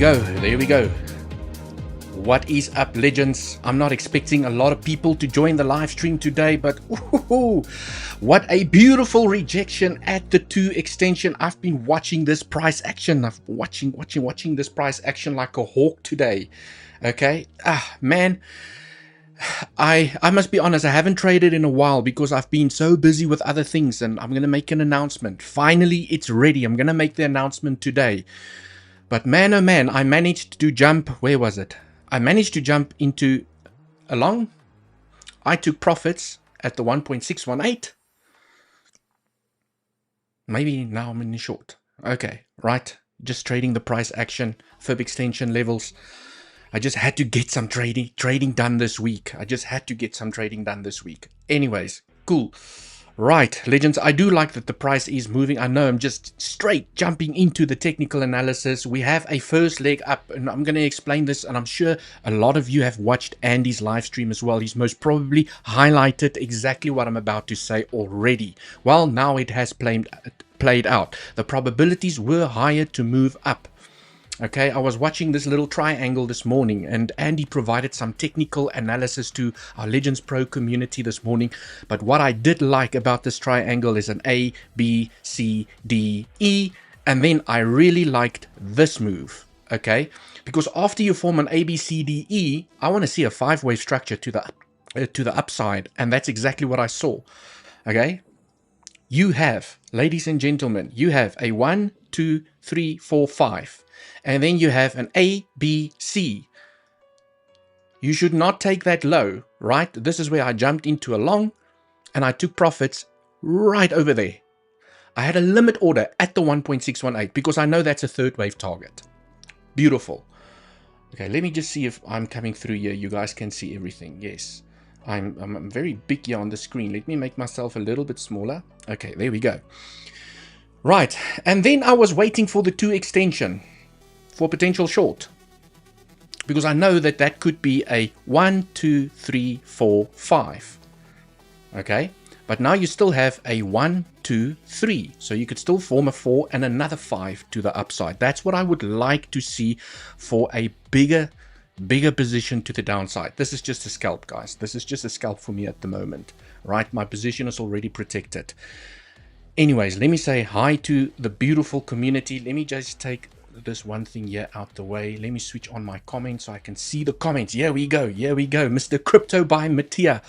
go. There we go. What is up, legends? I'm not expecting a lot of people to join the live stream today, but ooh, what a beautiful rejection at the 2 extension. I've been watching this price action. I've been watching this price action like a hawk today. Okay. Man. I must be honest, I haven't traded in a while because I've been so busy with other things, and I'm going to make an announcement. Finally, it's ready. I'm going to make the announcement today. But man, oh man, I managed to jump. Where was it? I managed to jump into a long. I took profits at the 1.618. Maybe now I'm in the short. Okay, right. Just trading the price action, fib extension levels. I just had to get some trading done this week. Anyways, cool. Right, legends, I do like that the price is moving. I know I'm just straight jumping into the technical analysis. We have a first leg up, and I'm going to explain this, and I'm sure a lot of you have watched Andy's live stream as well. He's most probably highlighted exactly what I'm about to say already. Well, now it has played out. The probabilities were higher to move up. Okay, I was watching this little triangle this morning, and Andy provided some technical analysis to our Legends Pro community this morning. But what I did like about this triangle is an A, B, C, D, E, and then I really liked this move. Okay, because after you form an A, B, C, D, E, I want to see a 5-wave structure to the upside, and that's exactly what I saw. Okay, you have, ladies and gentlemen, you have a 1, 2, 3, 4, 5. And then you have an A, B, C. You should not take that low, right? This is where I jumped into a long and I took profits right over there. I had a limit order at the 1.618 because I know that's a 3rd wave target. Beautiful. Okay, let me just see if I'm coming through here. You guys can see everything. Yes, I'm very big here on the screen. Let me make myself a little bit smaller. Okay, there we go. Right, and then I was waiting for the 2 extension. For potential short, because I know that that could be a 1, 2, 3, 4, 5. Okay, but now you still have a 1, 2, 3, so you could still form a 4 and another 5 to the upside. That's what I would like to see for a bigger position to the downside. This is just a scalp, guys. This is just a scalp for me at the moment, right? My position is already protected. Anyways, let me say hi to the beautiful community. Let me just take this one thing here out the way. Let me switch on my comments so I can see the comments. Here we go. Mr. Crypto by Mattia.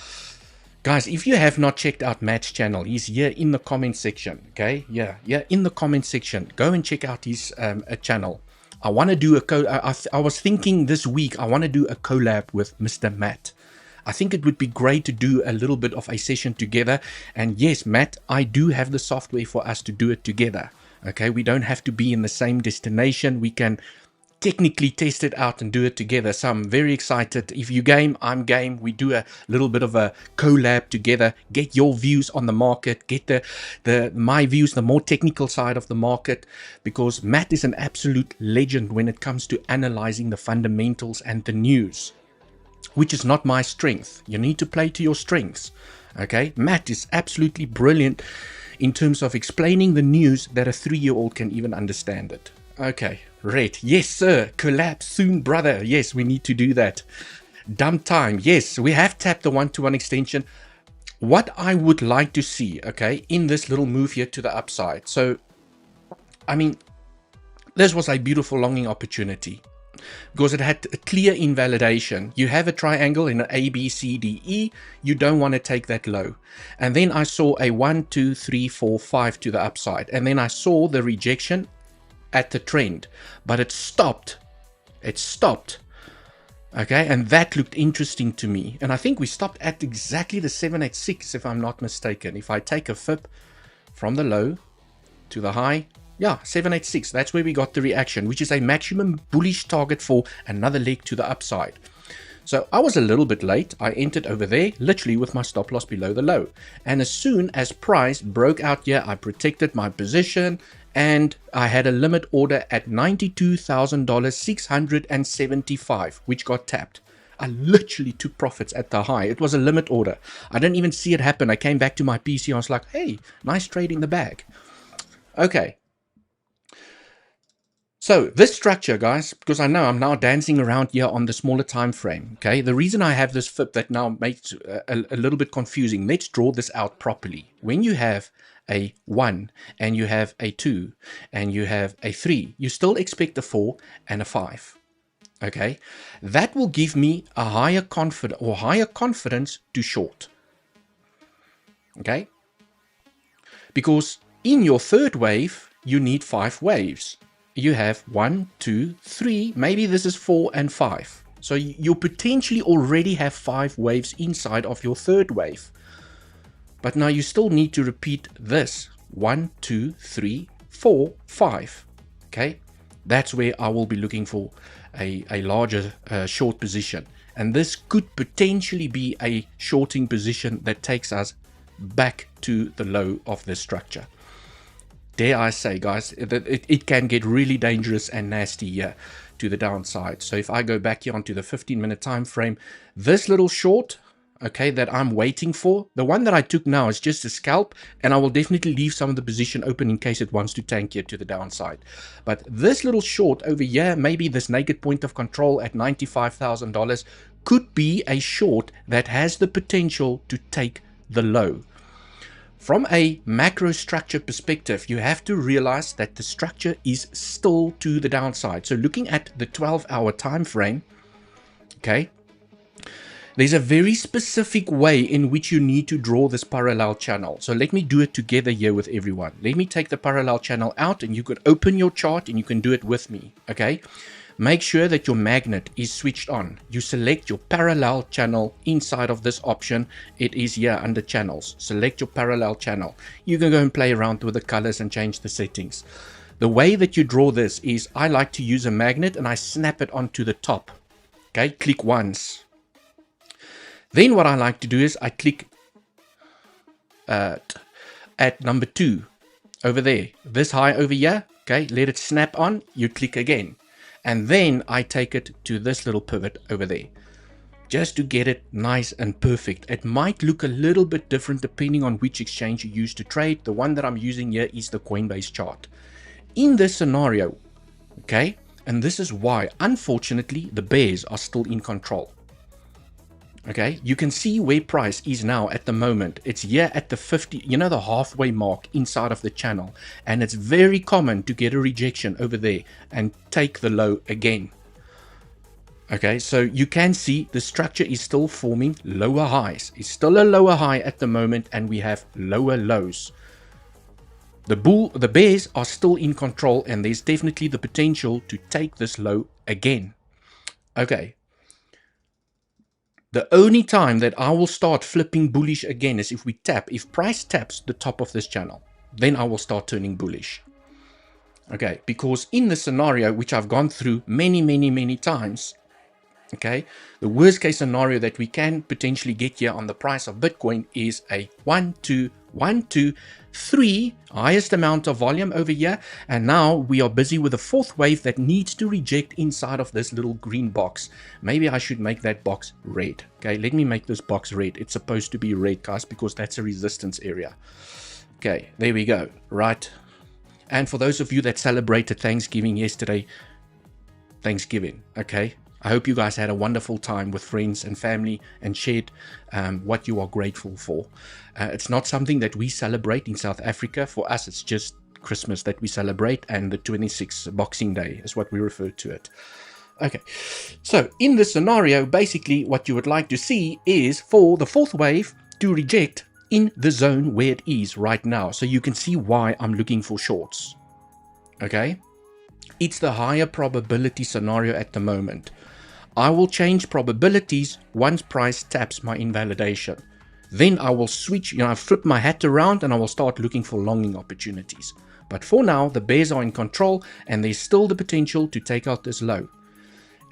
Guys, if you have not checked out Matt's channel, he's here in the comment section. Okay, yeah, in the comment section. Go and check out his channel. I want to do I was thinking this week I want to do a collab with Mr. Matt. I think it would be great to do a little bit of a session together. And yes, Matt, I do have the software for us to do it together. Okay, we don't have to be in the same destination. We can technically test it out and do it together. So I'm very excited. If you game, I'm game. We do a little bit of a collab together. Get your views on the market. Get my views, the more technical side of the market. Because Matt is an absolute legend when it comes to analyzing the fundamentals and the news, which is not my strength. You need to play to your strengths. Okay, Matt is absolutely brilliant in terms of explaining the news that a 3-year-old can even understand it. Okay, right. Yes, sir. Collapse soon, brother. Yes, we need to do that. Dump time. Yes, we have tapped the 1-to-1 extension. What I would like to see, okay, in this little move here to the upside. So, I mean, this was a beautiful longing opportunity because it had a clear invalidation. You have a triangle in an A, B, C, D, E. You don't want to take that low. And then I saw a 1, 2, 3, 4, 5 to the upside. And then I saw the rejection at the trend, but it stopped. Okay, and that looked interesting to me. And I think we stopped at exactly the 786, if I'm not mistaken. If I take a fib from the low to the high, yeah, 786, that's where we got the reaction, which is a maximum bullish target for another leg to the upside. So I was a little bit late. I entered over there, literally with my stop loss below the low. And as soon as price broke out here, I protected my position, and I had a limit order at $92,675, which got tapped. I literally took profits at the high. It was a limit order. I didn't even see it happen. I came back to my PC. I was like, hey, nice trade in the bag. Okay. So this structure, guys, because I know I'm now dancing around here on the smaller time frame, okay? The reason I have this flip that now makes a little bit confusing, let's draw this out properly. When you have a 1 and you have a 2 and you have a 3, you still expect a 4 and a 5, okay? That will give me a higher confidence to short, okay? Because in your third wave, you need 5 waves. You have 1, 2, 3, maybe this is 4 and 5. So you potentially already have 5 waves inside of your third wave. But now you still need to repeat this 1, 2, 3, 4, 5. Okay, that's where I will be looking for a larger short position. And this could potentially be a shorting position that takes us back to the low of this structure. Dare I say, guys, that it can get really dangerous and nasty here to the downside. So if I go back here onto the 15-minute time frame, this little short, okay, that I'm waiting for, the one that I took now is just a scalp, and I will definitely leave some of the position open in case it wants to tank here to the downside. But this little short over here, maybe this naked point of control at $95,000, could be a short that has the potential to take the low. From a macro structure perspective, you have to realize that the structure is still to the downside. So looking at the 12-hour time frame, okay, there's a very specific way in which you need to draw this parallel channel. So let me do it together here with everyone. Let me take the parallel channel out, and you could open your chart and you can do it with me, okay? Make sure that your magnet is switched on. You select your parallel channel inside of this option. It is here under channels. Select your parallel channel. You can go and play around with the colors and change the settings. The way that you draw this is I like to use a magnet and I snap it onto the top. Okay, click once. Then what I like to do is I click at number 2 over there. This high over here. Okay, let it snap on. You click again. And then I take it to this little pivot over there, just to get it nice and perfect. It might look a little bit different depending on which exchange you use to trade. The one that I'm using here is the Coinbase chart. In this scenario, okay, and this is why, unfortunately, the bears are still in control. Okay, you can see where price is now at the moment. It's here at the 50, you know, the halfway mark inside of the channel. And it's very common to get a rejection over there and take the low again. Okay, so you can see the structure is still forming lower highs. It's still a lower high at the moment, and we have lower lows. The bears are still in control, and there's definitely the potential to take this low again. Okay. The only time that I will start flipping bullish again is if price taps the top of this channel, then I will start turning bullish. Okay, because in the scenario, which I've gone through many times, okay, the worst case scenario that we can potentially get here on the price of Bitcoin is a 1, 2, 1, 2, 3, highest amount of volume over here, and now we are busy with a fourth wave that needs to reject inside of this little green box. Maybe I should make that box red. Okay, let me make this box red. It's supposed to be red, guys, because that's a resistance area. Okay, there we go, right? And for those of you that celebrated Thanksgiving yesterday, Thanksgiving, okay? I hope you guys had a wonderful time with friends and family and shared what you are grateful for. It's not something that we celebrate in South Africa. For us, it's just Christmas that we celebrate, and the 26th Boxing Day is what we refer to it. Okay, so in this scenario, basically what you would like to see is for the fourth wave to reject in the zone where it is right now. So you can see why I'm looking for shorts. Okay, it's the higher probability scenario at the moment. I will change probabilities once price taps my invalidation. Then I will switch, I flip my hat around and I will start looking for longing opportunities. But for now, the bears are in control and there's still the potential to take out this low.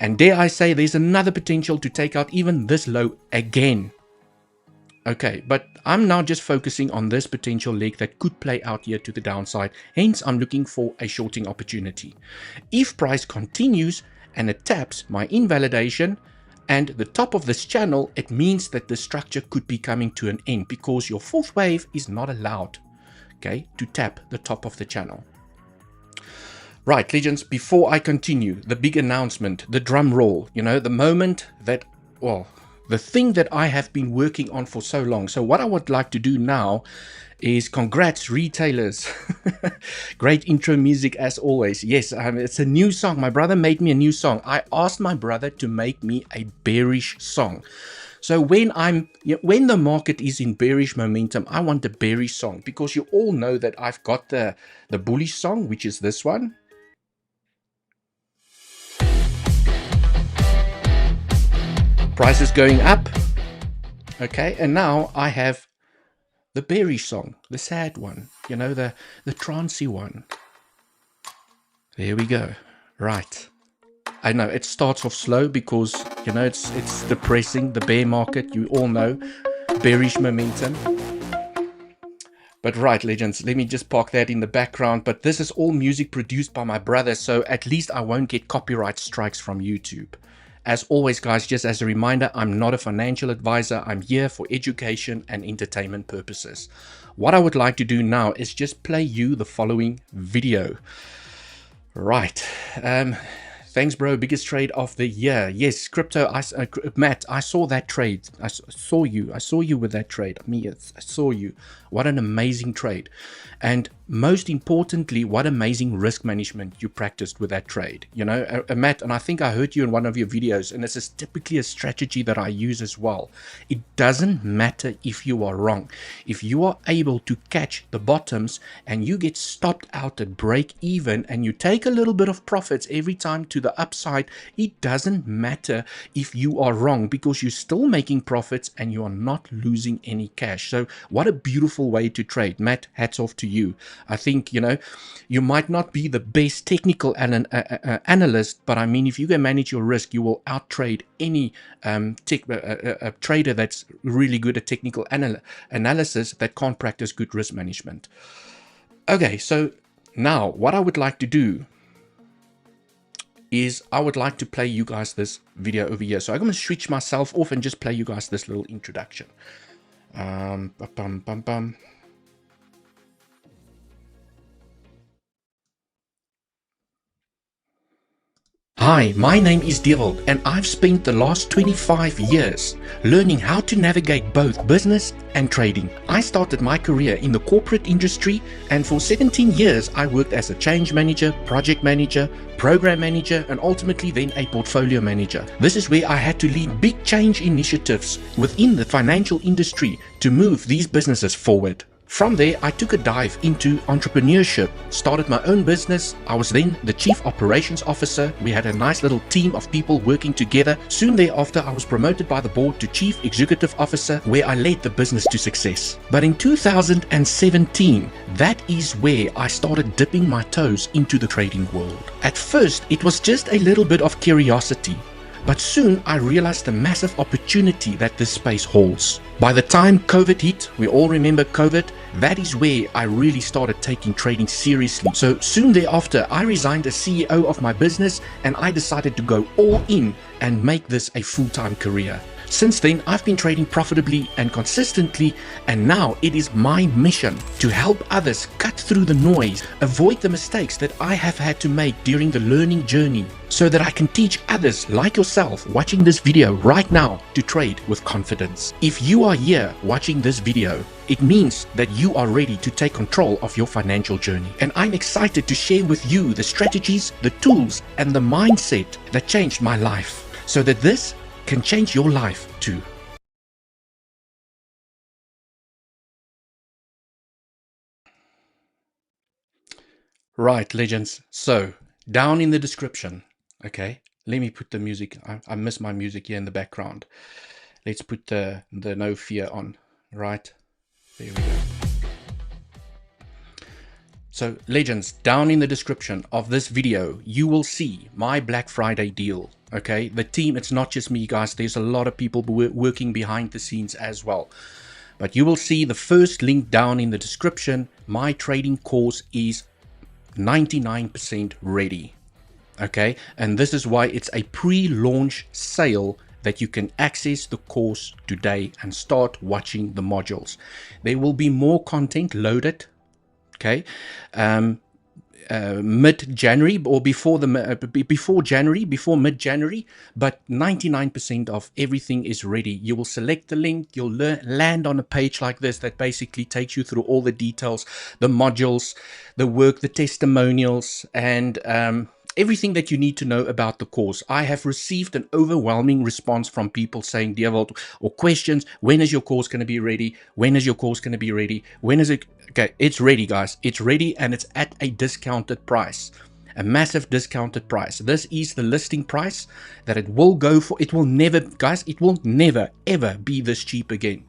And dare I say, there's another potential to take out even this low again. Okay, but I'm now just focusing on this potential leg that could play out here to the downside. Hence, I'm looking for a shorting opportunity. If price continues and it taps my invalidation and the top of this channel, it means that the structure could be coming to an end because your fourth wave is not allowed, okay, to tap the top of the channel. Right, legends, before I continue, the big announcement, the drum roll, you know, the moment that, well, the thing that I have been working on for so long. So what I would like to do now is congrats retailers. Great intro music as always. Yes, it's a new song. My brother made me a new song. I asked my brother to make me a bearish song. So when the market is in bearish momentum, I want a bearish song, because you all know that I've got the bullish song, which is this one. Price is going up. Okay, and now I have the bearish song, the sad one, you know, the trancey one. There we go. Right. I know it starts off slow because, you know, it's depressing, the bear market, you all know, bearish momentum. But right, legends, let me just park that in the background. But this is all music produced by my brother, so at least I won't get copyright strikes from YouTube. As always, guys, just as a reminder, I'm not a financial advisor. I'm here for education and entertainment purposes. What I would like to do now is just play you the following video. Right. Thanks, bro. Biggest trade of the year. Yes, crypto. Matt, I saw that trade. I saw you. I saw you with that trade. I saw you. What an amazing trade. And most importantly, what amazing risk management you practiced with that trade. You know, Matt, and I think I heard you in one of your videos, and this is typically a strategy that I use as well. It doesn't matter if you are wrong. If you are able to catch the bottoms and you get stopped out at break even and you take a little bit of profits every time to the upside, it doesn't matter if you are wrong, because you're still making profits and you are not losing any cash. So what a beautiful way to trade. Matt, hats off to you. I think, you know, you might not be the best technical analyst, but I mean, if you can manage your risk, you will out trade any trader that's really good at technical analysis that can't practice good risk management. Okay, so now what I would like to do is I would like to play you guys this video over here. So I'm going to switch myself off and just play you guys this little introduction. Hi, my name is Dewald, and I've spent the last 25 years learning how to navigate both business and trading. I started my career in the corporate industry, and for 17 years I worked as a change manager, project manager, program manager, and ultimately then a portfolio manager. This is where I had to lead big change initiatives within the financial industry to move these businesses forward. From there, I took a dive into entrepreneurship, started my own business. I was then the chief operations officer. We had a nice little team of people working together. Soon thereafter, I was promoted by the board to chief executive officer, where I led the business to success. But in 2017, that is where I started dipping my toes into the trading world. At first, it was just a little bit of curiosity. But soon I realized the massive opportunity that this space holds. By the time COVID hit, we all remember COVID, that is where I really started taking trading seriously. So soon thereafter, I resigned as CEO of my business and I decided to go all in and make this a full-time career. Since then, I've been trading profitably and consistently, and now it is my mission to help others cut through the noise, avoid the mistakes that I have had to make during the learning journey, so that I can teach others like yourself watching this video right now to trade with confidence. If you are here watching this video, it means that you are ready to take control of your financial journey. And I'm excited to share with you the strategies, the tools, and the mindset that changed my life, so that this can change your life too. Right, legends. So down in the description, okay, let me put the music. I miss my music here in the background. Let's put the no fear on. Right, there we go. So legends, down in the description of this video, you will see my Black Friday deal. Okay, the team, it's not just me, guys. There's a lot of people working behind the scenes as well. But you will see the first link down in the description. My trading course is 99% ready. Okay, and this is why it's a pre-launch sale that you can access the course today and start watching the modules. There will be more content loaded. Okay, mid-January or before mid-January, but 99% of everything is ready. You will select the link, you'll land on a page like this that basically takes you through all the details, the modules, the work, the testimonials, and everything that you need to know about the course. I have received an overwhelming response from people saying, Dewald, or questions, when is your course going to be ready? When is your course going to be ready? When is it? Okay, it's ready, guys. It's ready, and it's at a discounted price. A massive discounted price. This is the listing price that it will go for. It will never, guys, it will never, ever be this cheap again.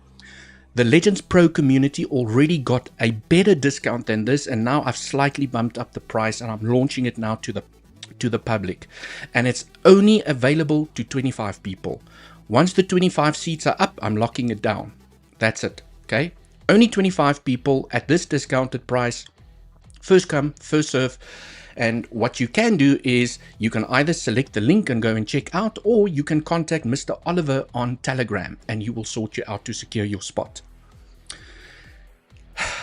The Legends Pro community already got a better discount than this, and now I've slightly bumped up the price, and I'm launching it now to the public, and it's only available to 25 people. Once the 25 seats are up, I'm locking it down. That's it. Okay, only 25 people at this discounted price. First come, first serve. And what you can do is you can either select the link and go and check out, or you can contact Mr. Oliver on Telegram and he will sort you out to secure your spot.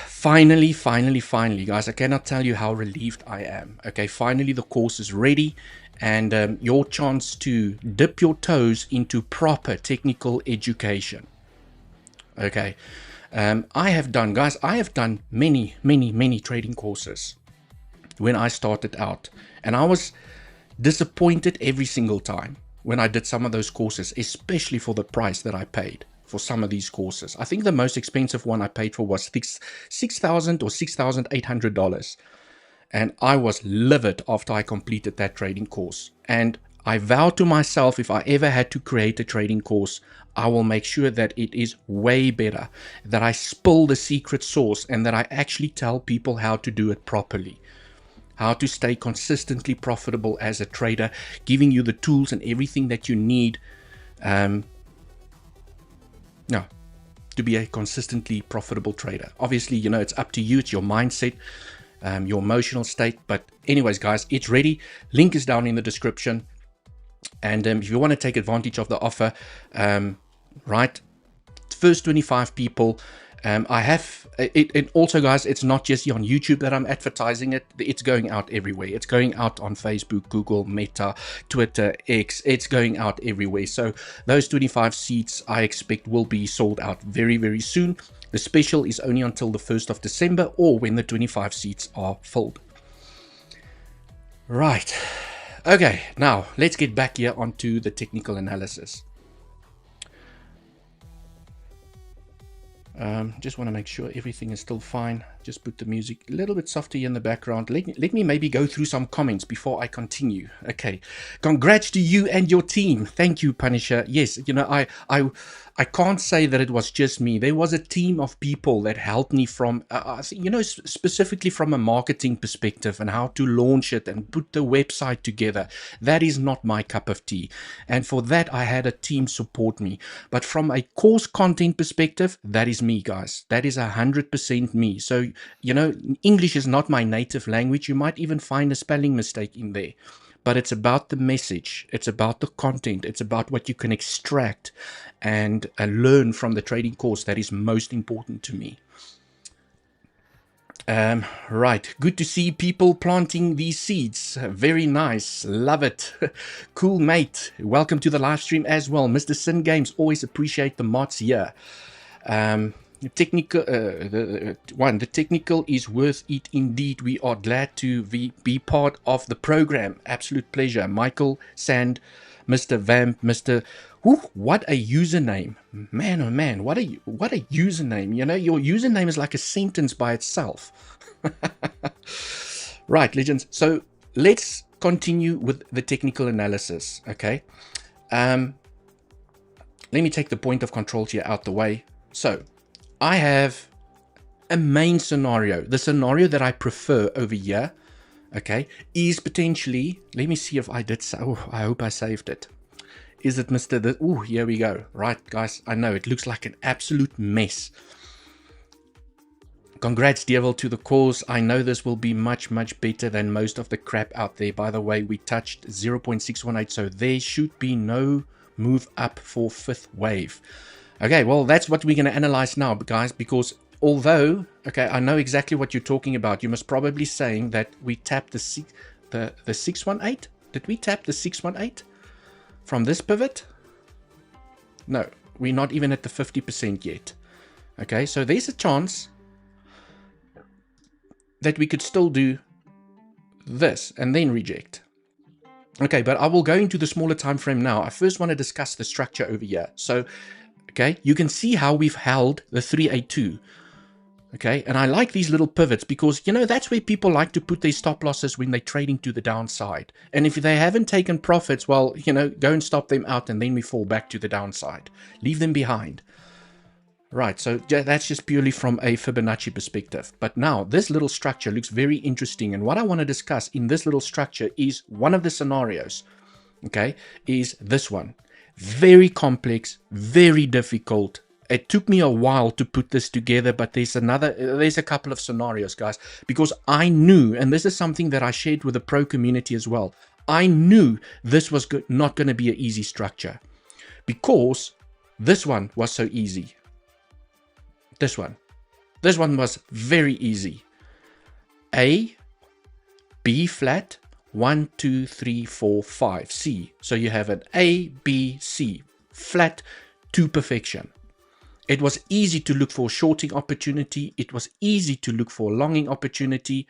Finally, guys, I cannot tell you how relieved I am. Okay, finally the course is ready, and your chance to dip your toes into proper technical education. Okay, I have done many trading courses when I started out, and I was disappointed every single time when I did some of those courses, especially for the price that I paid for some of these courses. I think the most expensive one I paid for was $6,000 or $6,800. And I was livid after I completed that trading course. And I vowed to myself, if I ever had to create a trading course, I will make sure that it is way better, that I spill the secret sauce, and that I actually tell people how to do it properly. How to stay consistently profitable as a trader, giving you the tools and everything that you need to be a consistently profitable trader. Obviously, you know, it's up to you. It's your mindset, your emotional state. But anyways, guys, it's ready. Link is down in the description. And if you want to take advantage of the offer, right, first 25 people, I have it. And also, guys, it's not just on YouTube that I'm advertising it. It's going out everywhere. It's going out on Facebook, Google, Meta, Twitter, X. It's going out everywhere. So those 25 seats I expect will be sold out very, very soon. The special is only until the 1st of December, or when the 25 seats are filled. Right. Okay, now let's get back here onto the technical analysis. Just want to make sure everything is still fine. Just put the music a little bit softer in the background. Let me maybe go through some comments before I continue. Okay. Congrats to you and your team. Thank you, Punisher. Yes, you know, I can't say that it was just me. There was a team of people that helped me from, you know, specifically from a marketing perspective and how to launch it and put the website together. That is not my cup of tea. And for that, I had a team support me. But from a course content perspective, that is me, guys. That is 100% me. So, you know, English is not my native language. You might even find a spelling mistake in there. But it's about the message, it's about the content, it's about what you can extract and learn from the trading course that is most important to me. Right, good to see people planting these seeds. Very nice, love it. Cool, mate. Welcome to the live stream as well. Mr. Sin Games, always appreciate the mods here. The technical is worth it indeed. We are glad to be part of the program. Absolute pleasure. Michael Sand, Mr. Vamp, Mr. What a username. Man, oh man, what a username. You know, your username is like a sentence by itself. Right, legends. So let's continue with the technical analysis. Okay. Let me take the point of control here out the way. So I have a main scenario. The scenario that I prefer over here, okay, is potentially, let me see if I did, I hope I saved it. Is it Mr. Oh, here we go. Right, guys, I know it looks like an absolute mess. Congrats, Dewald, to the cause. I know this will be much, much better than most of the crap out there. By the way, we touched 0.618, so there should be no move up for fifth wave. Okay, well, that's what we're going to analyze now, guys, because although, okay, I know exactly what you're talking about. You must probably saying that we tapped the 618. Did we tap the 618 from this pivot? No, we're not even at the 50% yet. Okay, so there's a chance that we could still do this and then reject. Okay, but I will go into the smaller time frame now. I first want to discuss the structure over here. So, okay, you can see how we've held the 382. Okay, and I like these little pivots because, you know, that's where people like to put their stop losses when they're trading to the downside. And if they haven't taken profits, well, you know, go and stop them out and then we fall back to the downside. Leave them behind. Right, so that's just purely from a Fibonacci perspective. But now, this little structure looks very interesting. And what I want to discuss in this little structure is one of the scenarios, okay, is this one. Very complex, very difficult. It took me a while to put this together, but there's a couple of scenarios, guys, because I knew, and this is something that I shared with the pro community as well, I knew this was not going to be an easy structure because this one was so easy. This one was very easy. A, B flat, 1, 2, 3, 4, 5, C. So you have an A, B, C, flat to perfection. It was easy to look for a shorting opportunity. It was easy to look for a longing opportunity.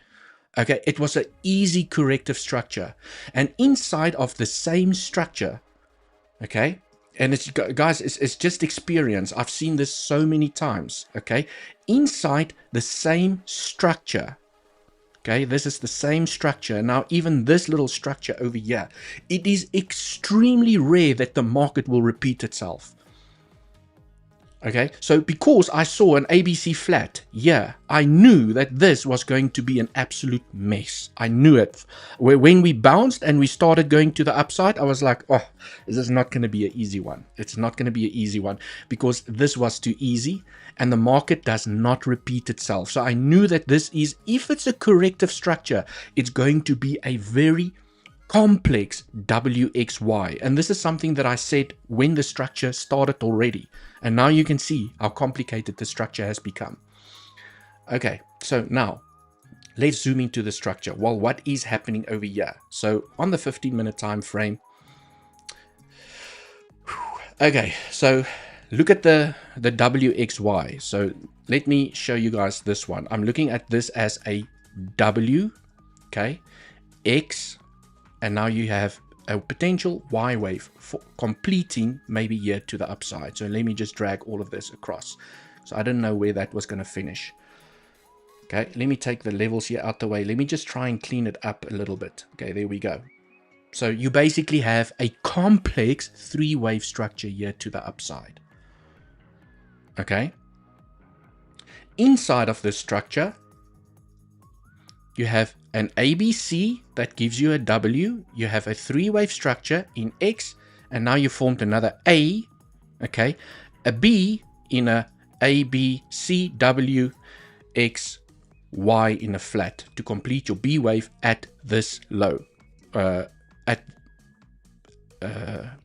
Okay, it was an easy corrective structure. And inside of the same structure, okay, and it's, guys, it's just experience. I've seen this so many times, okay? Inside the same structure, okay? This is the same structure. Now, even this little structure over here, it is extremely rare that the market will repeat itself. Okay, so because I saw an ABC flat, yeah, I knew that this was going to be an absolute mess. I knew it. When we bounced and we started going to the upside, I was like, oh, this is not going to be an easy one. It's not going to be an easy one because this was too easy and the market does not repeat itself. So I knew that this is, if it's a corrective structure, it's going to be a very complex WXY. And this is something that I said when the structure started already. And now you can see how complicated the structure has become. Okay, so now let's zoom into the structure. Well, what is happening over here? So on the 15-minute time frame. Okay, so look at the WXY. So let me show you guys this one. I'm looking at this as a W, okay, X, and now you have a potential Y wave for completing maybe here to the upside. So let me just drag all of this across. So I don't know where that was going to finish. Okay, let me take the levels here out the way. Let me just try and clean it up a little bit. Okay, there we go. So you basically have a complex three-wave structure here to the upside. Okay. Inside of this structure, you have an ABC that gives you a W. You have a three-wave structure in X, and now you formed another A, okay, a B in a A, B, C, W, X, Y in a flat to complete your B wave at this low.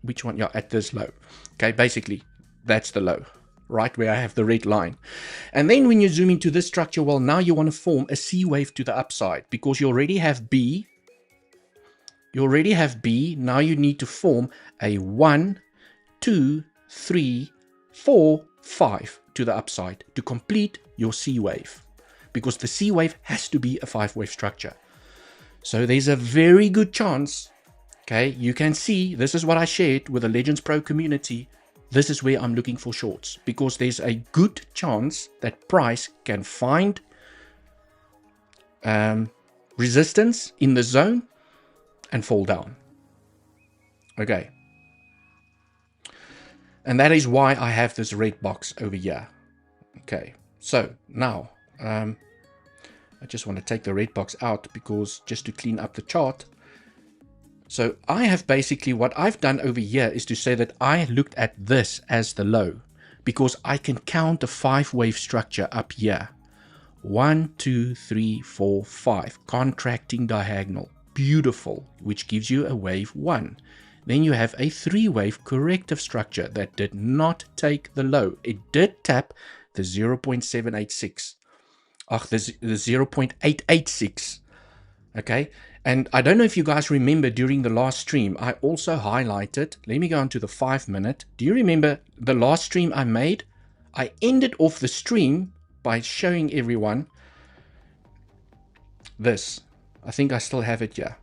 Which one? Yeah, at this low. Okay, basically, that's the low. Right where I have the red line. And then when you zoom into this structure, well, now you want to form a C wave to the upside because you already have B. You already have B. Now you need to form a 1, 2, 3, 4, 5 to the upside to complete your C wave, because the C wave has to be a 5-wave structure. So there's a very good chance, okay, you can see, this is what I shared with the Legends Pro community. This is where I'm looking for shorts, because there's a good chance that price can find resistance in the zone and fall down. Okay. And that is why I have this red box over here. Okay. So now, I just want to take the red box out because just to clean up the chart. So I have basically, what I've done over here is to say that I looked at this as the low, because I can count a 5-wave structure up here. 1, 2, 3, 4, 5, contracting diagonal, beautiful, which gives you a wave 1. Then you have a 3-wave corrective structure that did not take the low. It did tap the 0.786. The 0.886. Okay. And I don't know if you guys remember during the last stream, I also highlighted, let me go on to the 5-minute. Do you remember the last stream I made? I ended off the stream by showing everyone this. I think I still have it here.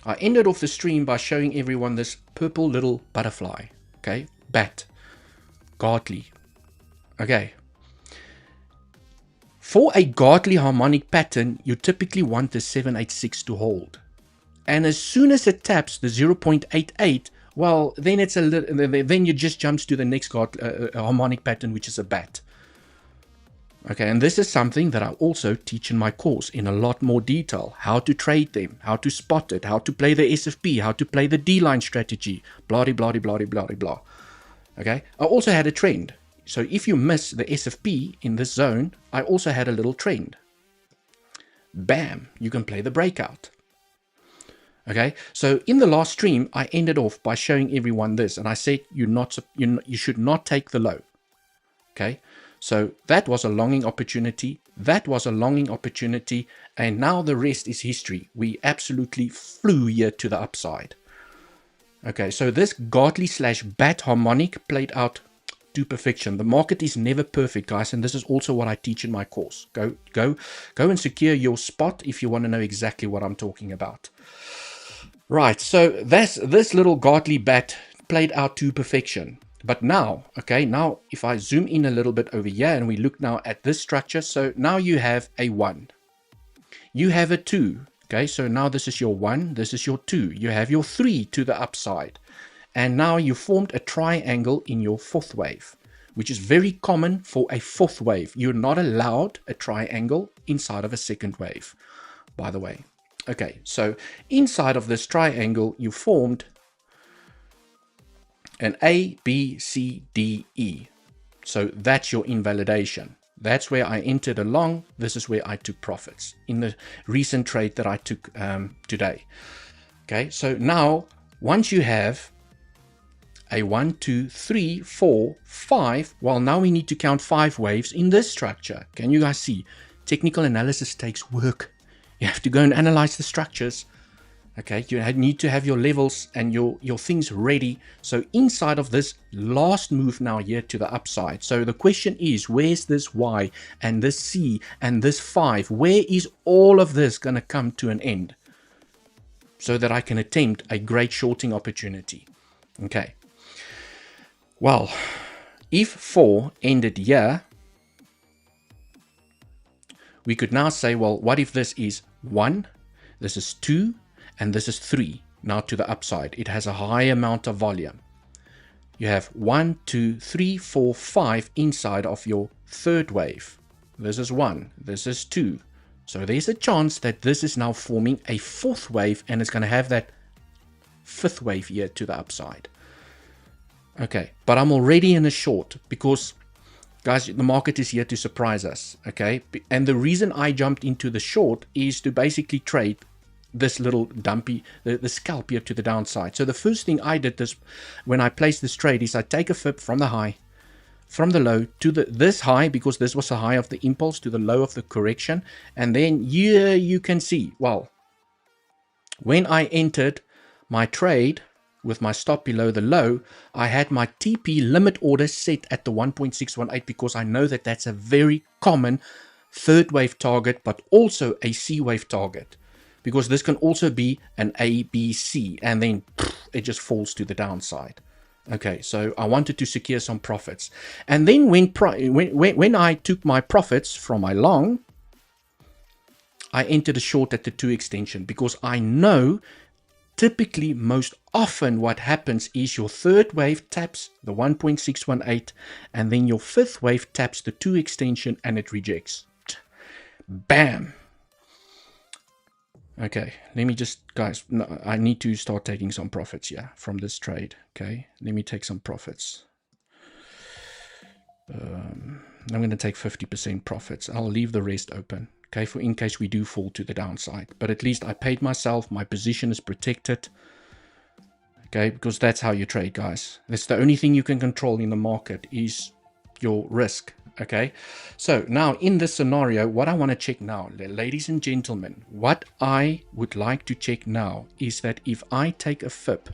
I ended off the stream by showing everyone this purple little butterfly. Okay, bat, godly. Okay. For a godly harmonic pattern, you typically want the 786 to hold. And as soon as it taps the 0.88, well, then it's a little, then you just jumps to the next harmonic pattern, which is a bat. Okay, and this is something that I also teach in my course in a lot more detail. How to trade them, how to spot it, how to play the SFP, how to play the D-line strategy, blah, blah, blah, blah, blah, blah. Okay, I also had a trend. So if you miss the SFP in this zone, I also had a little trend. Bam, you can play the breakout. Okay, so in the last stream, I ended off by showing everyone this, and I said you should not take the low. Okay, so that was a longing opportunity. That was a longing opportunity, and now the rest is history. We absolutely flew here to the upside. Okay, so this godly / bat harmonic played out to perfection. The market is never perfect, guys, and this is also what I teach in my course. Go and secure your spot if you want to know exactly what I'm talking about. Right, so this little godly bat played out to perfection. But now, okay, now if I zoom in a little bit over here and we look now at this structure, so now you have a 1. You have a 2, okay, so now this is your 1, this is your 2. You have your 3 to the upside. And now you formed a triangle in your 4th wave, which is very common for a 4th wave. You're not allowed a triangle inside of a 2nd wave, by the way. Okay, so inside of this triangle, you formed an A, B, C, D, E. So that's your invalidation. That's where I entered along. This is where I took profits in the recent trade that I took today. Okay, so now once you have a 1, 2, 3, 4, 5. Well, now we need to count 5 waves in this structure. Can you guys see? Technical analysis takes work. You have to go and analyze the structures. Okay, you need to have your levels and your things ready. So inside of this last move now here to the upside. So the question is, where's this Y and this C and this 5? Where is all of this going to come to an end? So that I can attempt a great shorting opportunity. Okay. Well, if 4 ended here, we could now say, well, what if this is 1, this is 2, and this is 3, now to the upside. It has a high amount of volume. You have 1, 2, 3, 4, 5 inside of your 3rd wave. This is 1, this is 2. So there's a chance that this is now forming a 4th wave, and it's going to have that 5th wave here to the upside. Okay, but I'm already in a short because, guys, the market is here to surprise us, okay? And the reason I jumped into the short is to basically trade this little dumpy, the scalp here to the downside. So the first thing I did this when I placed this trade is I take a fib from the high, from the low to this high, because this was the high of the impulse, to the low of the correction. And then here you can see, well, when I entered my trade with my stop below the low, I had my TP limit order set at the 1.618 because I know that that's a very common 3rd wave target, but also a C wave target, because this can also be an A, B, C, and then it just falls to the downside. Okay, so I wanted to secure some profits. And then when I took my profits from my long, I entered a short at the 2 extension, because I know typically, most often what happens is your 3rd wave taps the 1.618 and then your 5th wave taps the 2 extension and it rejects. Bam! Okay, let me just, guys, no, I need to start taking some profits here from this trade. Okay, let me take some profits. I'm going to take 50% profits. I'll leave the rest open. Okay, for in case we do fall to the downside. But at least I paid myself. My position is protected. Okay, because that's how you trade, guys. That's the only thing you can control in the market is your risk. Okay, so now in this scenario, what I want to check now, ladies and gentlemen, what I would like to check now is that if I take a fib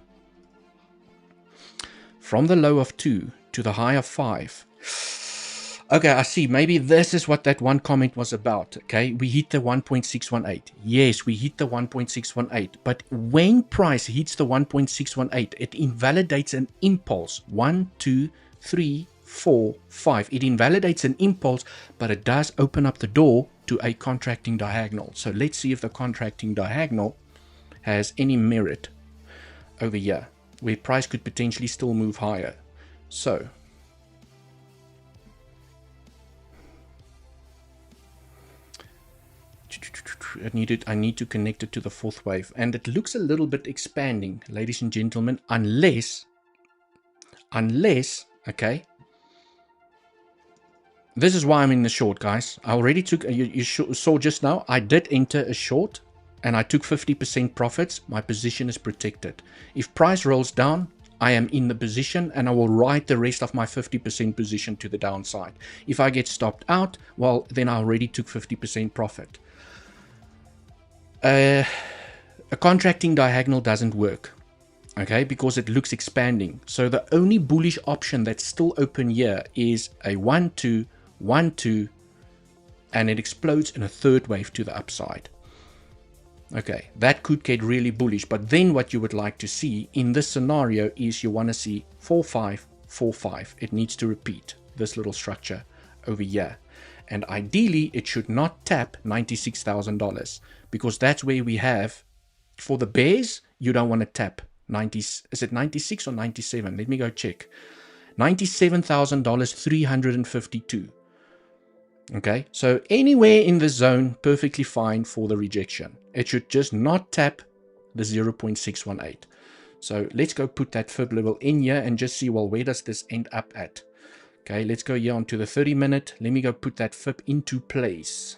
from the low of 2 to the high of 5, okay, I see. Maybe this is what that one comment was about. Okay, we hit the 1.618. Yes, we hit the 1.618. But when price hits the 1.618, it invalidates an impulse. 1, 2, 3, 4, 5. It invalidates an impulse, but it does open up the door to a contracting diagonal. So let's see if the contracting diagonal has any merit over here, where price could potentially still move higher. So I need to connect it to the fourth wave, and it looks a little bit expanding, ladies and gentlemen, unless, okay, this is why I'm in the short, guys. I already took, you saw just now, I did enter a short, and I took 50% profits. My position is protected. If price rolls down, I am in the position, and I will ride the rest of my 50% position to the downside. If I get stopped out, well, then I already took 50% profit. A contracting diagonal doesn't work, okay, because it looks expanding. So the only bullish option that's still open here is a 1, 2, 1, 2, and it explodes in a third wave to the upside. Okay, that could get really bullish, but then what you would like to see in this scenario is you want to see 4, 5, 4, 5. It needs to repeat this little structure over here. And ideally, it should not tap $96,000, because that's where we have, for the bears, you don't want to tap 90, is it 96 or 97? Let me go check. $97,000, 352. Okay, so anywhere in the zone, perfectly fine for the rejection. It should just not tap the 0.618. So let's go put that fib level in here and just see, well, where does this end up at? Okay, let's go here onto the 30 minute. Let me go put that fib into place.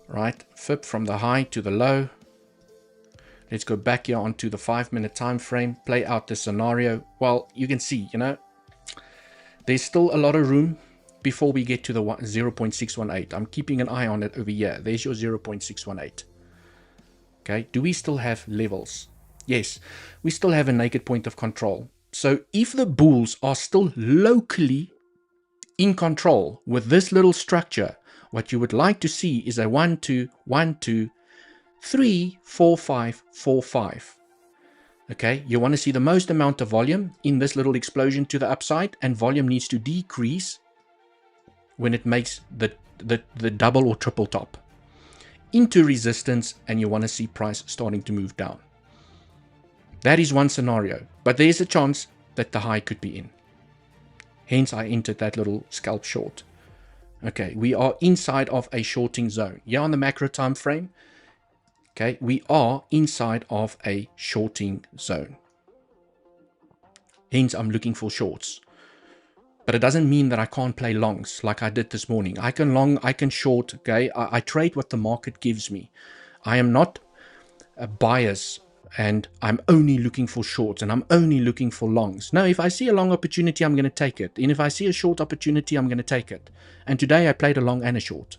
Right, fib from the high to the low. Let's go back here onto the 5 minute time frame, play out the scenario. Well, you can see, you know, there's still a lot of room before we get to the 0.618. I'm keeping an eye on it over here. There's your 0.618. Okay, do we still have levels? Yes, we still have a naked point of control. So if the bulls are still locally in control with this little structure, what you would like to see is a 1, 2, 1, 2, 3, 4, 5, 4, 5. Okay, you want to see the most amount of volume in this little explosion to the upside, and volume needs to decrease when it makes the double or triple top into resistance, and you want to see price starting to move down. That is one scenario, but there's a chance that the high could be in. Hence, I entered that little scalp short. Okay, we are inside of a shorting zone. Yeah, on the macro time frame, okay, we are inside of a shorting zone. Hence, I'm looking for shorts. But it doesn't mean that I can't play longs like I did this morning. I can long, I can short, okay? I trade what the market gives me. I am not a bias and I'm only looking for shorts and I'm only looking for longs. No, if I see a long opportunity, I'm going to take it. And if I see a short opportunity, I'm going to take it. And today I played a long and a short.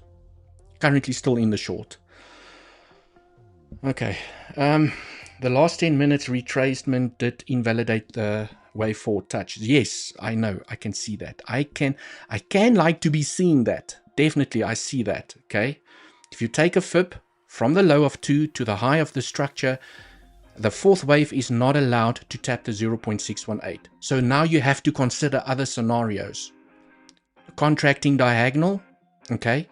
Currently still in the short. Okay. The last 10 minutes retracement did invalidate the wave forward touch. Yes, I know. I can see that. I can like to be seeing that. Definitely, I see that. Okay. If you take a fib from the low of 2 to the high of the structure, the fourth wave is not allowed to tap the 0.618. So now you have to consider other scenarios. Contracting diagonal, okay,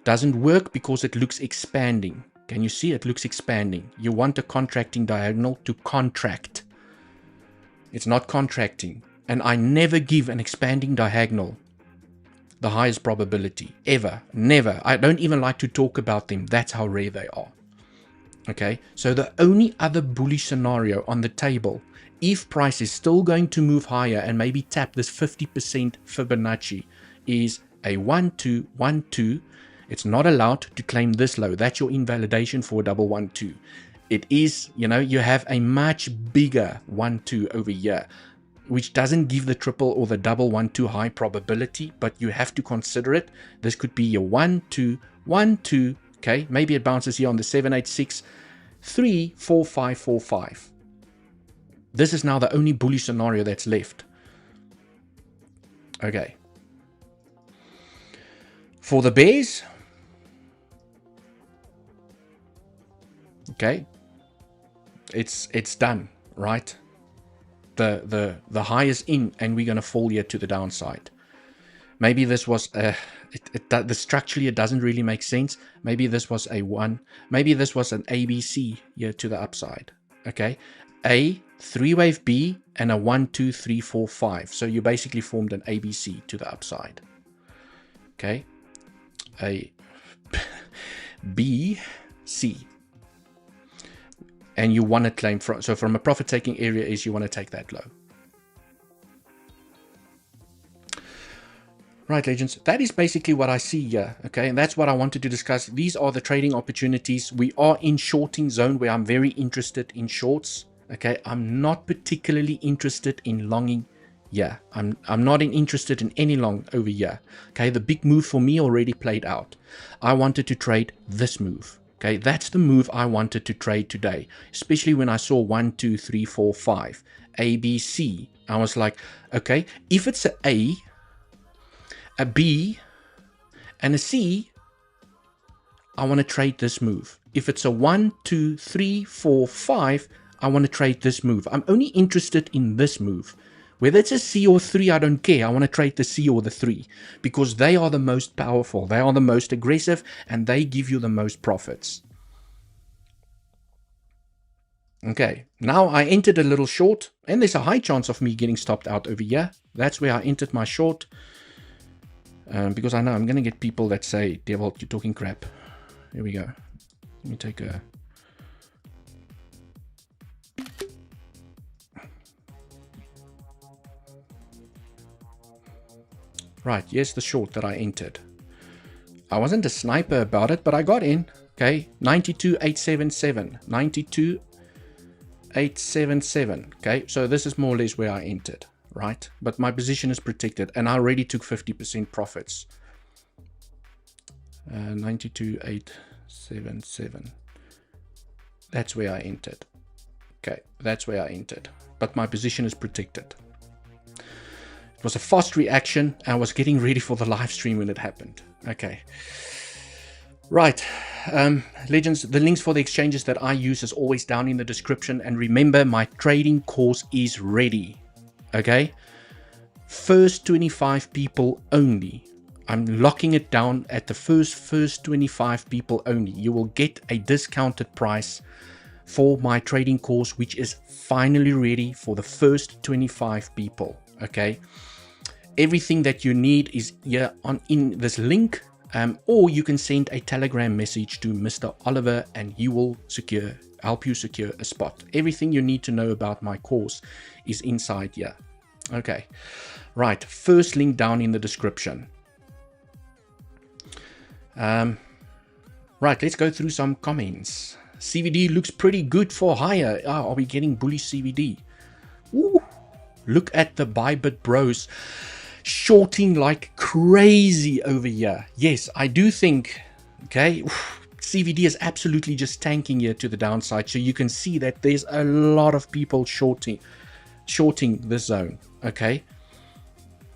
doesn't work because it looks expanding. Can you see it looks expanding? You want a contracting diagonal to contract. It's not contracting. And I never give an expanding diagonal the highest probability. Ever. Never. I don't even like to talk about them. That's how rare they are. Okay, so the only other bullish scenario on the table, if price is still going to move higher and maybe tap this 50% Fibonacci, is a 1, 2, 1, 2. It's not allowed to claim this low. That's your invalidation for a double 1, 2. it is, you have a much bigger 1-2 over here, which doesn't give the triple or the double 1-2 high probability, but you have to consider it. This could be your 1-2, 1-2, okay? Maybe it bounces here on the 786, 3, 4, 5, 4, 5. This is now the only bullish scenario that's left. Okay. For the bears, okay, it's done, right? The high is in, and we're gonna fall here to the downside. Maybe this was structurally it doesn't really make sense. Maybe this was a 1. Maybe this was an ABC here to the upside. Okay, A, 3-wave B, and a 1, 2, 3, 4, 5. So you basically formed an ABC to the upside. Okay, A, B, C. And you want to claim from a profit taking area is you want to take that low. Right, legends, that is basically what I see here, okay, and that's what I wanted to discuss. These are the trading opportunities. We are in shorting zone where I'm very interested in shorts, okay. I'm not particularly interested in longing. Yeah, I'm not interested in any long over here, okay. The big move for me already played out. I wanted to trade this move, okay. That's the move I wanted to trade today, especially when I saw 1, 2, 3, 4, 5, A, B, C. I was like, okay, if it's a B, and a C, I want to trade this move. If it's a 1, 2, 3, 4, 5, I want to trade this move. I'm only interested in this move. Whether it's a C or 3, I don't care. I want to trade the C or the 3 because they are the most powerful. They are the most aggressive, and they give you the most profits. Okay, now I entered a little short, and there's a high chance of me getting stopped out over here. That's where I entered my short. Because I know I'm going to get people that say, Dewald, you're talking crap. Here we go. Let me take a... Right, here's the short that I entered. I wasn't a sniper about it, but I got in. Okay, 92,877. 92,877. Okay, so this is more or less where I entered. Right, but my position is protected, and I already took 50% profits. 92,877. That's where I entered. Okay, that's where I entered, but my position is protected. It was a fast reaction. I was getting ready for the live stream when it happened. Okay, right, legends, the links for the exchanges that I use is always down in the description, and remember, my trading course is ready. Okay, first 25 people only. I'm locking it down at the first 25 people only. You will get a discounted price for my trading course, which is finally ready for the first 25 people. Okay, everything that you need is here in this link, or you can send a Telegram message to Mr. Oliver, and he will help you secure a spot. Everything you need to know about my course is inside here. Okay, right, first link down in the description. Right, let's go through some comments. CVD looks pretty good for higher. Are we getting bullish CVD? Ooh, look at the Bybit bros shorting like crazy over here. Yes, I do think, okay, CVD is absolutely just tanking here to the downside. So you can see that there's a lot of people shorting this zone. Okay,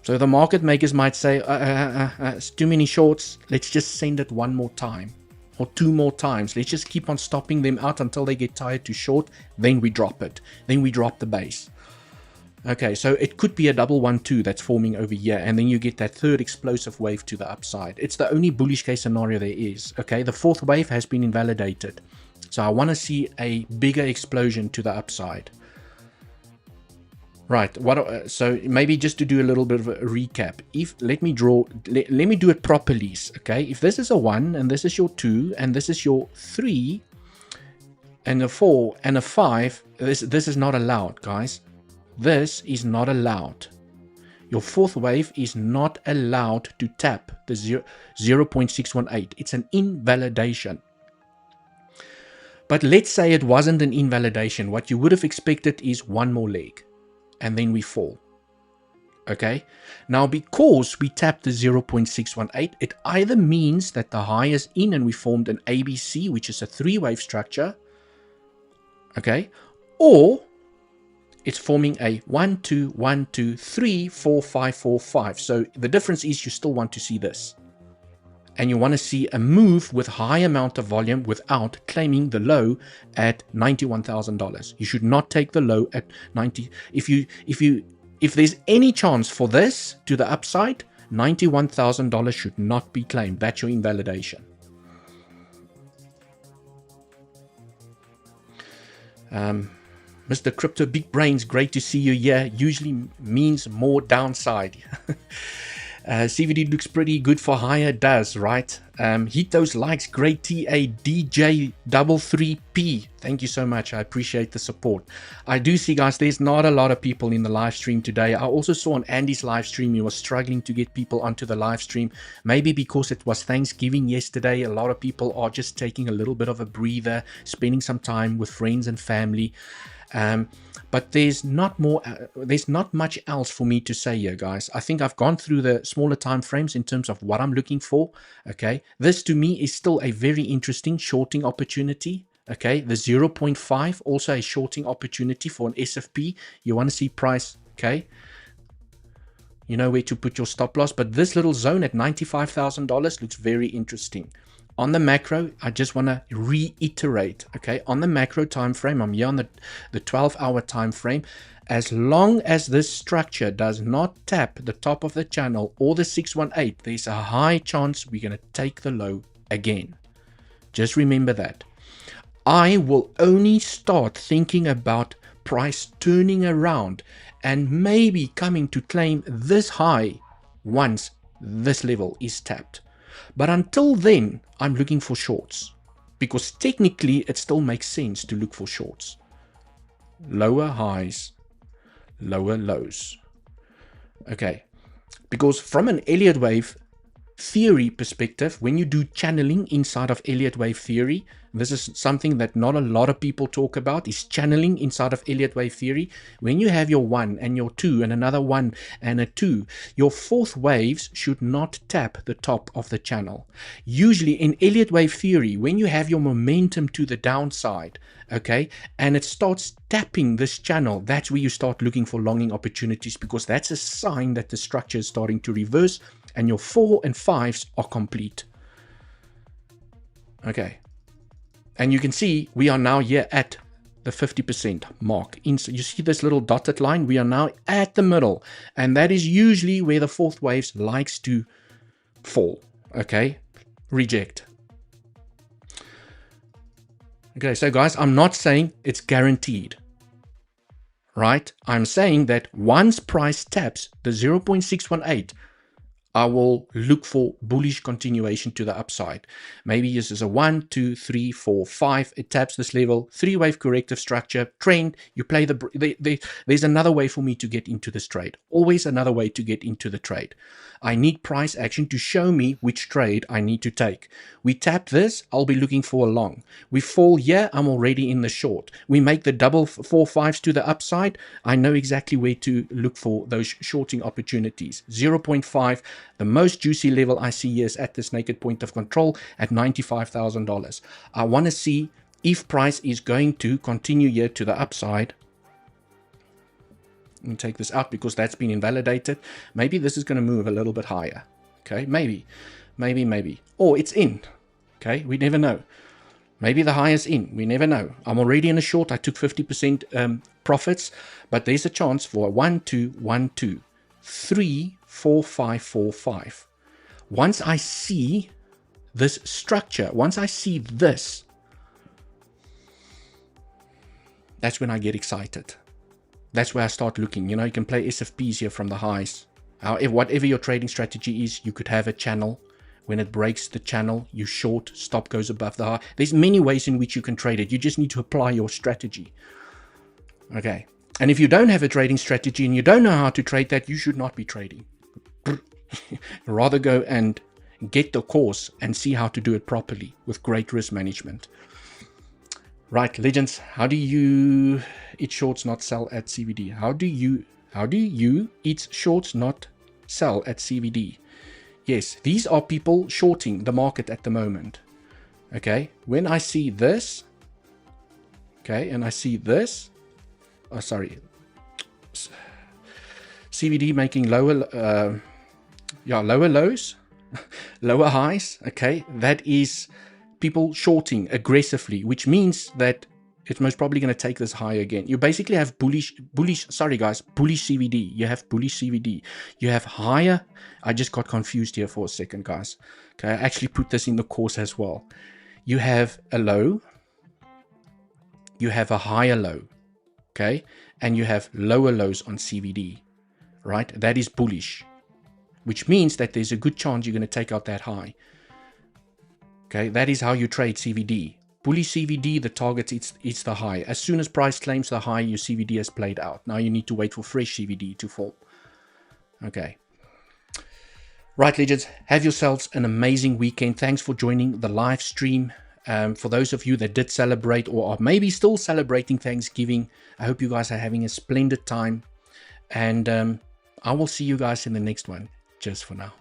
so the market makers might say, it's too many shorts. Let's just send it one more time or 2 more times. Let's just keep on stopping them out until they get tired to short. Then we drop it. Then we drop the base. Okay, so it could be a double 1-2 that's forming over here, and then you get that third explosive wave to the upside. It's the only bullish case scenario there is. Okay, the fourth wave has been invalidated, so I want to see a bigger explosion to the upside. Right, so maybe just to do a little bit of a recap, let me do it properly. Okay, if this is a 1 and this is your 2 and this is your 3 and a 4 and a 5, this is not allowed, guys. This is not allowed. Your fourth wave is not allowed to tap the 0.618. It's an invalidation. But let's say it wasn't an invalidation. What you would have expected is one more leg, and then we fall. Okay, now because we tapped the 0.618, it either means that the high is in and we formed an ABC, which is a three-wave structure, okay, or it's forming a 1, 2, 1, 2, 3, 4, 5, 4, 5. So the difference is you still want to see this. And you want to see a move with high amount of volume without claiming the low at $91,000. You should not take the low at 90. If there's any chance for this to the upside, $91,000 should not be claimed. That's your invalidation. Mr. Crypto Big Brains, great to see you here. Usually means more downside. CVD looks pretty good for higher, does, right? Hit those likes. Great TA DJ33P. Thank you so much. I appreciate the support. I do see, guys, there's not a lot of people in the live stream today. I also saw on Andy's live stream, he was struggling to get people onto the live stream. Maybe because it was Thanksgiving yesterday. A lot of people are just taking a little bit of a breather, spending some time with friends and family. But there's not much else for me to say here, guys. I think I've gone through the smaller time frames in terms of what I'm looking for. Okay, this to me is still a very interesting shorting opportunity. Okay, the 0.5 also a shorting opportunity for an SFP. You want to see price, okay, you know where to put your stop loss, but this little zone at $95,000 looks very interesting. On the macro, I just want to reiterate, okay, on the macro time frame, I'm here on the 12-hour time frame. As long as this structure does not tap the top of the channel or the 618, there's a high chance we're going to take the low again. Just remember that. I will only start thinking about price turning around and maybe coming to claim this high once this level is tapped. But until then, I'm looking for shorts because technically it still makes sense to look for shorts. Lower highs, lower lows. Okay, because from an Elliott wave theory perspective, when you do channeling inside of Elliott wave theory, this is something that not a lot of people talk about, is channeling inside of Elliott wave theory. When you have your 1 and your 2 and another 1 and a 2, your fourth waves should not tap the top of the channel. Usually in Elliott wave theory, when you have your momentum to the downside, okay, and it starts tapping this channel, that's where you start looking for longing opportunities, because that's a sign that the structure is starting to reverse and your 4 and 5s are complete. Okay. And you can see we are now here at the 50% mark. You see this little dotted line? We are now at the middle. And that is usually where the fourth waves likes to fall. Okay? Reject. Okay, so guys, I'm not saying it's guaranteed. Right? I'm saying that once price taps the 0.618, I will look for bullish continuation to the upside. Maybe this is a 1, 2, 3, 4, 5. It taps this level. 3-wave corrective structure. Trend. You play there's another way for me to get into this trade. Always another way to get into the trade. I need price action to show me which trade I need to take. We tap this, I'll be looking for a long. We fall here, I'm already in the short. We make the double 4-5s to the upside. I know exactly where to look for those shorting opportunities. 0.5. The most juicy level I see here is at this naked point of control at $95,000. I want to see if price is going to continue here to the upside. And take this out because that's been invalidated. Maybe this is going to move a little bit higher. Okay, maybe. Or it's in. Okay, we never know. Maybe the high is in. We never know. I'm already in a short. I took 50% profits, but there's a chance for a 1, 2, 1, 2, 3, 4, 5, 4, 5. Once I see this structure, once I see this, that's when I get excited. That's where I start looking. You know, you can play SFPs here from the highs. However, whatever your trading strategy is, you could have a channel. When it breaks the channel, you short, stop goes above the high. There's many ways in which you can trade it. You just need to apply your strategy. Okay. And if you don't have a trading strategy and you don't know how to trade that, you should not be trading. Rather go and get the course and see how to do it properly with great risk management. Right, legends, how do you eat shorts not sell at CVD? How do you eat shorts not sell at CVD? Yes, these are people shorting the market at the moment. Okay, when I see this, okay, and I see this, oh sorry, CVD making lower lows, lower highs, okay, that is people shorting aggressively, which means that it's most probably going to take this high again. You basically have bullish CVD. You have bullish CVD. You have higher. I just got confused here for a second, guys. Okay, I actually put this in the course as well. You have a low. You have a higher low. Okay, and you have lower lows on CVD, right? That is bullish, which means that there's a good chance you're going to take out that high. Okay, that is how you trade CVD. Bullish CVD, the target, it's the high. As soon as price claims the high, your CVD has played out. Now you need to wait for fresh CVD to form. Okay. Right, legends, have yourselves an amazing weekend. Thanks for joining the live stream. For those of you that did celebrate or are maybe still celebrating Thanksgiving, I hope you guys are having a splendid time. And I will see you guys in the next one. Cheers for now.